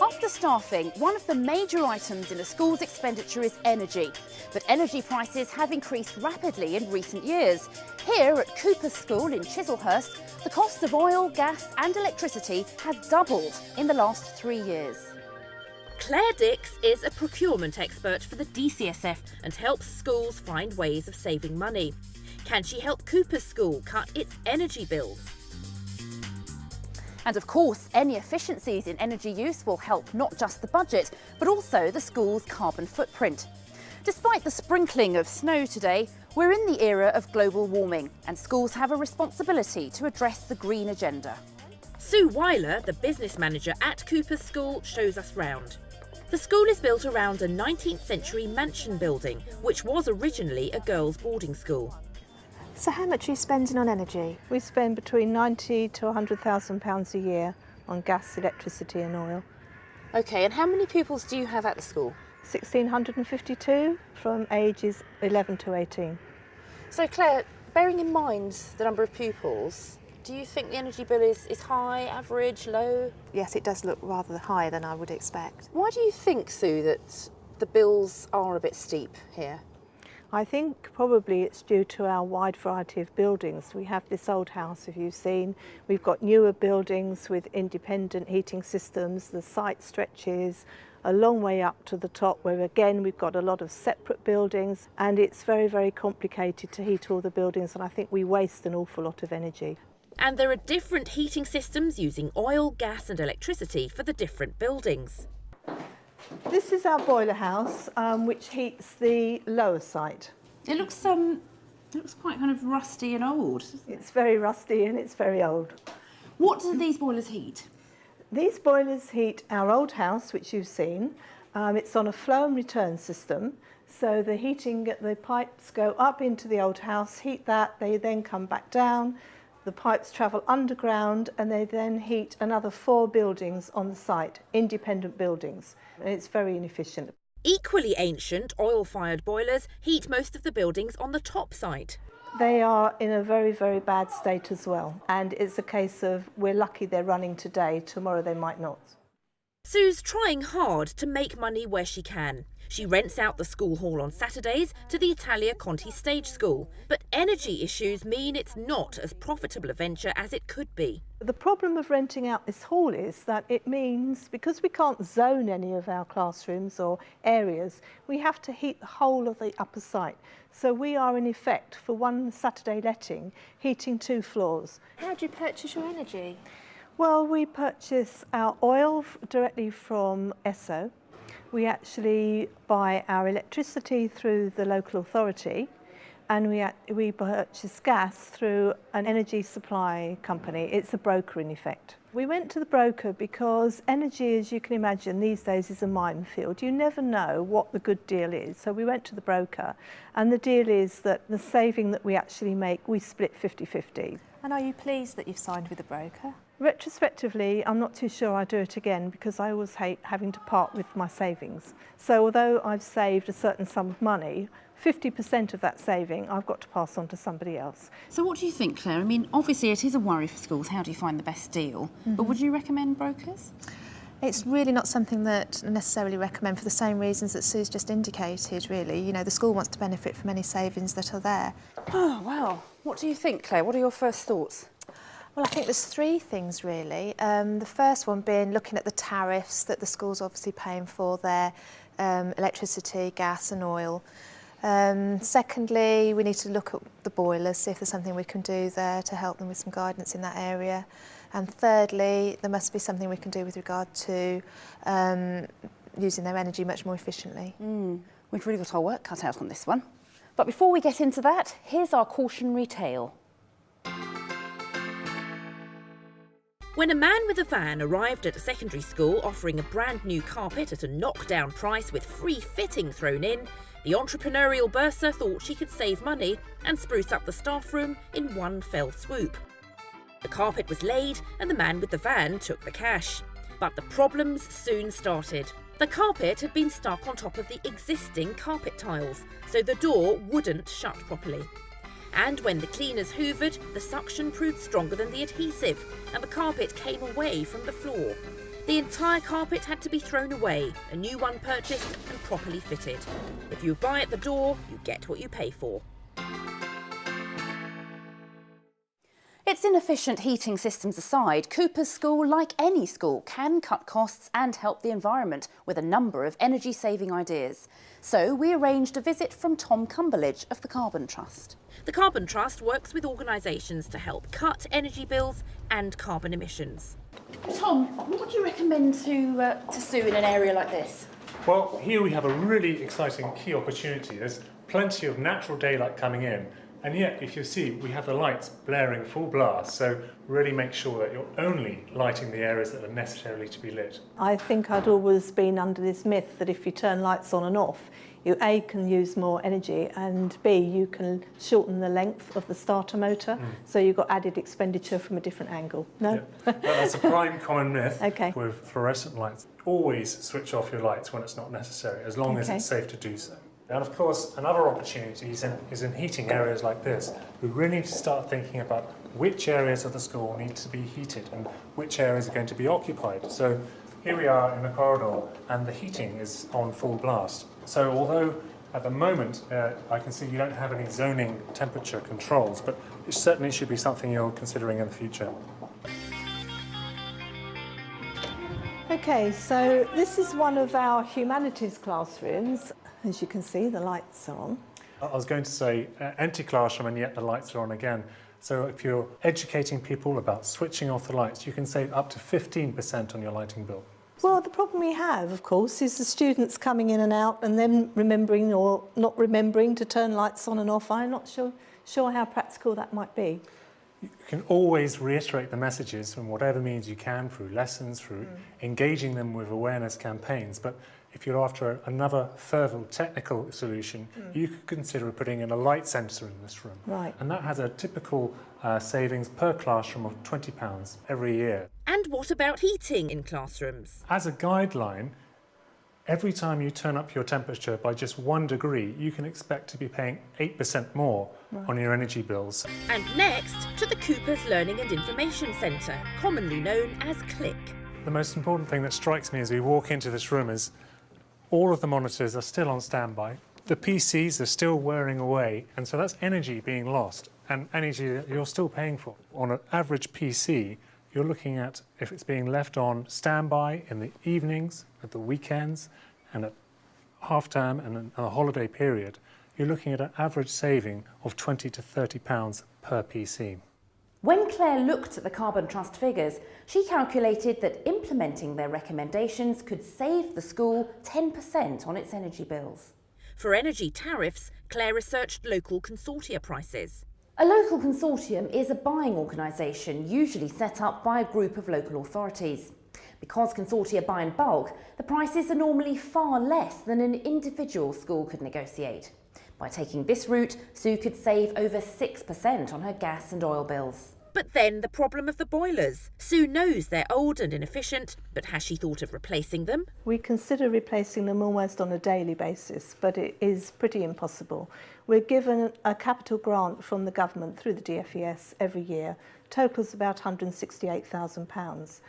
After staffing, one of the major items in a school's expenditure is energy. But energy prices have increased rapidly in recent years. Here at Cooper's School in Chislehurst, the cost of oil, gas and electricity have doubled in the last 3 years. Claire Dix is a procurement expert for the DCSF and helps schools find ways of saving money. Can she help Cooper's School cut its energy bills? And of course, any efficiencies in energy use will help not just the budget, but also the school's carbon footprint. Despite the sprinkling of snow today, we're in the era of global warming, and schools have a responsibility to address the green agenda. Sue Weiler, the business manager at Cooper's School, shows us round. The school is built around a 19th century mansion building, which was originally a girls' boarding school. So how much are you spending on energy? We spend between £90,000 to £100,000 a year on gas, electricity and oil. OK, and how many pupils do you have at the school? 1,652 from ages 11 to 18. So Claire, bearing in mind the number of pupils, do you think the energy bill is high, average, low? Yes, it does look rather higher than I would expect. Why do you think, Sue, that the bills are a bit steep here? I think probably it's due to our wide variety of buildings. We have this old house, if you've seen. We've got newer buildings with independent heating systems. The site stretches a long way up to the top, where again we've got a lot of separate buildings, and it's very, very complicated to heat all the buildings, and I think we waste an awful lot of energy. And there are different heating systems using oil, gas and electricity for the different buildings. This is our boiler house, which heats the lower site. It looks quite kind of rusty and old. It's very rusty and it's very old. What do these boilers heat? These boilers heat our old house, which you've seen. It's on a flow and return system. So the pipes go up into the old house, heat that, they then come back down. The pipes travel underground and they then heat another 4 buildings on the site, independent buildings. And it's very inefficient. Equally ancient oil-fired boilers heat most of the buildings on the top site. They are in a very, very bad state as well. And it's a case of we're lucky they're running today, tomorrow they might not. Sue's trying hard to make money where she can. She rents out the school hall on Saturdays to the Italia Conti Stage School. But energy issues mean it's not as profitable a venture as it could be. The problem of renting out this hall is that it means, because we can't zone any of our classrooms or areas, we have to heat the whole of the upper site. So we are in effect, for one Saturday letting, heating 2 floors. How do you purchase your energy? Well, we purchase our oil directly from Esso. We actually buy our electricity through the local authority, and we purchase gas through an energy supply company. It's a broker in effect. We went to the broker because energy, as you can imagine, these days is a minefield. You never know what the good deal is. So we went to the broker, and the deal is that the saving that we actually make, we split 50-50. And are you pleased that you've signed with a broker? Retrospectively, I'm not too sure I'd do it again, because I always hate having to part with my savings. So although I've saved a certain sum of money, 50% of that saving I've got to pass on to somebody else. So what do you think, Claire? I mean, obviously it is a worry for schools. How do you find the best deal? But would you recommend brokers? It's really not something that I necessarily recommend for the same reasons that Sue's just indicated, really. You know, the school wants to benefit from any savings that are there. Oh, wow. What do you think, Claire? What are your first thoughts? Well, I think there's 3 things, really. The first one being looking at the tariffs that the school's obviously paying for their electricity, gas and oil. Secondly, we need to look at the boilers, see if there's something we can do there to help them with some guidance in that area. And thirdly, there must be something we can do with regard to using their energy much more efficiently. We've really got our work cut out on this one. But before we get into that, here's our cautionary tale. When a man with a van arrived at a secondary school offering a brand new carpet at a knockdown price with free fitting thrown in, the entrepreneurial bursar thought she could save money and spruce up the staff room in one fell swoop. The carpet was laid and the man with the van took the cash. But the problems soon started. The carpet had been stuck on top of the existing carpet tiles, so the door wouldn't shut properly. And when the cleaners hoovered, the suction proved stronger than the adhesive, and the carpet came away from the floor. The entire carpet had to be thrown away, a new one purchased and properly fitted. If you buy at the door, you get what you pay for. Its inefficient heating systems aside, Cooper's School, like any school, can cut costs and help the environment with a number of energy-saving ideas. So we arranged a visit from Tom Cumberledge of the Carbon Trust. The Carbon Trust works with organisations to help cut energy bills and carbon emissions. Tom, what do you recommend to Sue in an area like this? Well, here we have a really exciting key opportunity. There's plenty of natural daylight coming in, and yet, if you see, we have the lights blaring full blast, so really make sure that you're only lighting the areas that are necessarily to be lit. I think I'd always been under this myth that if you turn lights on and off, you A, can use more energy, and B, you can shorten the length of the starter motor, so you've got added expenditure from a different angle. No? Yeah. Well, that's a prime common myth Okay. with fluorescent lights. Always switch off your lights when it's not necessary, as long as Okay. it's safe to do so. And of course, another opportunity is in heating areas like this. We really need to start thinking about which areas of the school need to be heated and which areas are going to be occupied. So here we are in the corridor, and the heating is on full blast. So although at the moment I can see you don't have any zoning temperature controls, but it certainly should be something you're considering in the future. Okay, so this is one of our humanities classrooms. As you can see, the lights are on. I was going to say empty classroom, and yet the lights are on again. So if you're educating people about switching off the lights, you can save up to 15% on your lighting bill. Well, the problem we have, of course, is the students coming in and out and then remembering or not remembering to turn lights on and off. I'm not sure how practical that might be. You can always reiterate the messages in whatever means you can, through lessons, through engaging them with awareness campaigns. But if you're after another further technical solution, you could consider putting in a light sensor in this room. Right. And that has a typical savings per classroom of £20 every year. And what about heating in classrooms? As a guideline, every time you turn up your temperature by just 1 degree, you can expect to be paying 8% more on your energy bills. And next to the Cooper's Learning and Information Centre, commonly known as CLIC. The most important thing that strikes me as we walk into this room is all of the monitors are still on standby. The PCs are still wearing away, and so that's energy being lost, and energy that you're still paying for. On an average PC, you're looking at, if it's being left on standby in the evenings, at the weekends, and at half-term and a holiday period, you're looking at an average saving of £20 to £30 per PC. When Claire looked at the Carbon Trust figures, she calculated that implementing their recommendations could save the school 10% on its energy bills. For energy tariffs, Claire researched local consortia prices. A local consortium is a buying organisation usually set up by a group of local authorities. Because consortia buy in bulk, the prices are normally far less than an individual school could negotiate. By taking this route, Sue could save over 6% on her gas and oil bills. But then the problem of the boilers. Sue knows they're old and inefficient, but has she thought of replacing them? We consider replacing them almost on a daily basis, but it is pretty impossible. We're given a capital grant from the government through the DFES every year, totals about £168,000.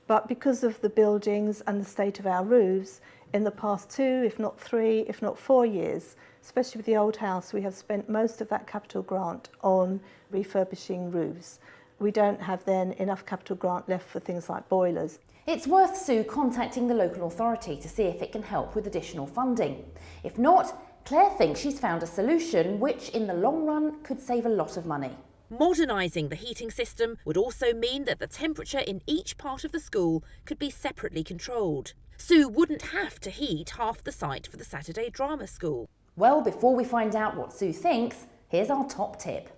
But because of the buildings and the state of our roofs, in the past 2, if not 3, if not 4 years, especially with the old house, we have spent most of that capital grant on refurbishing roofs. We don't have then enough capital grant left for things like boilers. It's worth Sue contacting the local authority to see if it can help with additional funding. If not, Claire thinks she's found a solution which, in the long run, could save a lot of money. Modernising the heating system would also mean that the temperature in each part of the school could be separately controlled. Sue wouldn't have to heat half the site for the Saturday Drama School. Well, before we find out what Sue thinks, here's our top tip.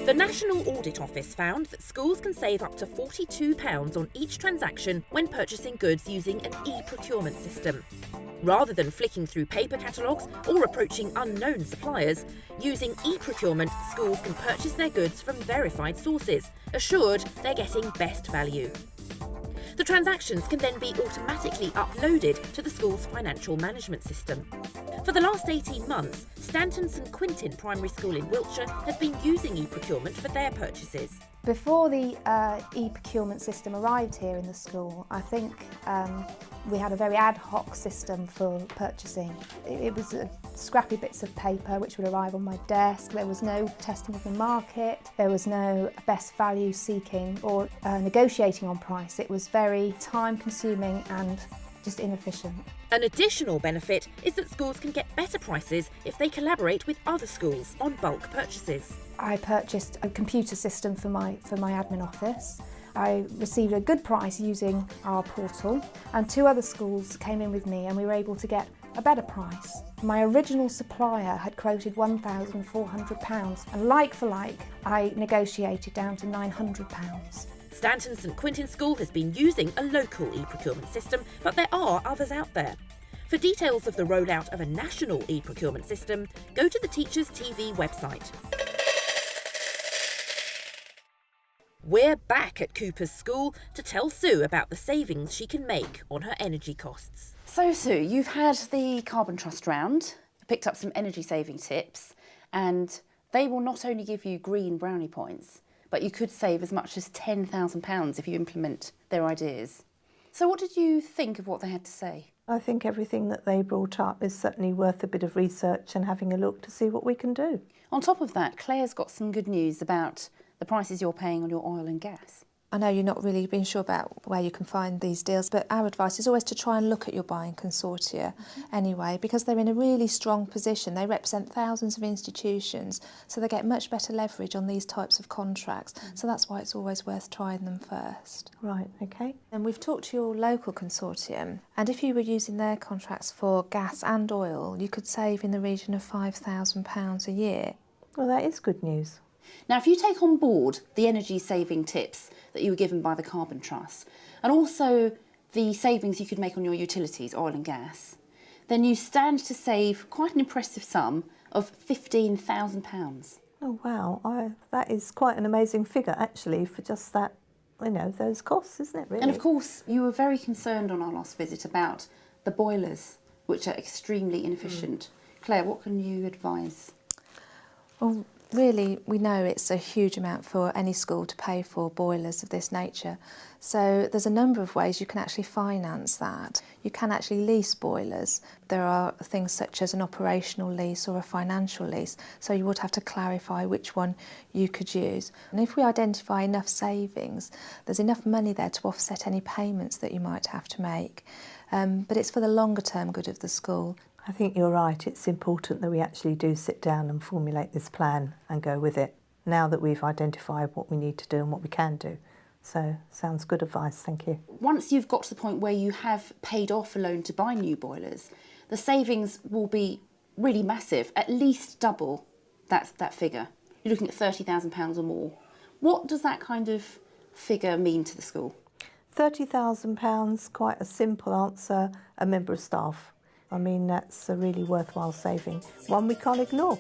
The National Audit Office found that schools can save up to £42 on each transaction when purchasing goods using an e-procurement system. Rather than flicking through paper catalogues or approaching unknown suppliers, using e-procurement, schools can purchase their goods from verified sources, assured they're getting best value. The transactions can then be automatically uploaded to the school's financial management system. For the last 18 months, Stanton St Quintin Primary School in Wiltshire has been using e-procurement for their purchases. Before the e-procurement system arrived here in the school, I think we had a very ad hoc system for purchasing. It was scrappy bits of paper which would arrive on my desk. There was no testing of the market, there was no best value seeking or negotiating on price. It was very time consuming and just inefficient. An additional benefit is that schools can get better prices if they collaborate with other schools on bulk purchases. I purchased a computer system for my admin office. I received a good price using our portal, and 2 other schools came in with me and we were able to get a better price. My original supplier had quoted £1,400 and like for like I negotiated down to £900. Stanton St Quintin School has been using a local e-procurement system, but there are others out there. For details of the rollout of a national e-procurement system, go to the Teachers TV website. We're back at Cooper's School to tell Sue about the savings she can make on her energy costs. So Sue, you've had the Carbon Trust round, picked up some energy saving tips, and they will not only give you green brownie points, but you could save as much as £10,000 if you implement their ideas. So what did you think of what they had to say? I think everything that they brought up is certainly worth a bit of research and having a look to see what we can do. On top of that, Claire's got some good news about the prices you're paying on your oil and gas. I know you're not really being sure about where you can find these deals, but our advice is always to try and look at your buying consortia anyway, because they're in a really strong position. They represent thousands of institutions, so they get much better leverage on these types of contracts. So that's why it's always worth trying them first. Right, okay. And we've talked to your local consortium, and if you were using their contracts for gas and oil, you could save in the region of £5,000 a year. Well, that is good news. Now, if you take on board the energy saving tips that you were given by the Carbon Trust, and also the savings you could make on your utilities, oil and gas, then you stand to save quite an impressive sum of £15,000. Oh, wow. That is quite an amazing figure, actually, for just that, those costs, isn't it, really? And of course, you were very concerned on our last visit about the boilers, which are extremely inefficient. Claire, what can you advise? Well, really, we know it's a huge amount for any school to pay for boilers of this nature. So there's a number of ways you can actually finance that. You can actually lease boilers. There are things such as an operational lease or a financial lease, so you would have to clarify which one you could use. And if we identify enough savings, there's enough money there to offset any payments that you might have to make. But it's for the longer term good of the school. I think you're right. It's important that we actually do sit down and formulate this plan and go with it, now that we've identified what we need to do and what we can do. So, sounds good advice, thank you. Once you've got to the point where you have paid off a loan to buy new boilers, the savings will be really massive, at least double that figure. You're looking at £30,000 or more. What does that kind of figure mean to the school? £30,000, quite a simple answer, a member of staff. I mean, that's a really worthwhile saving, one we can't ignore.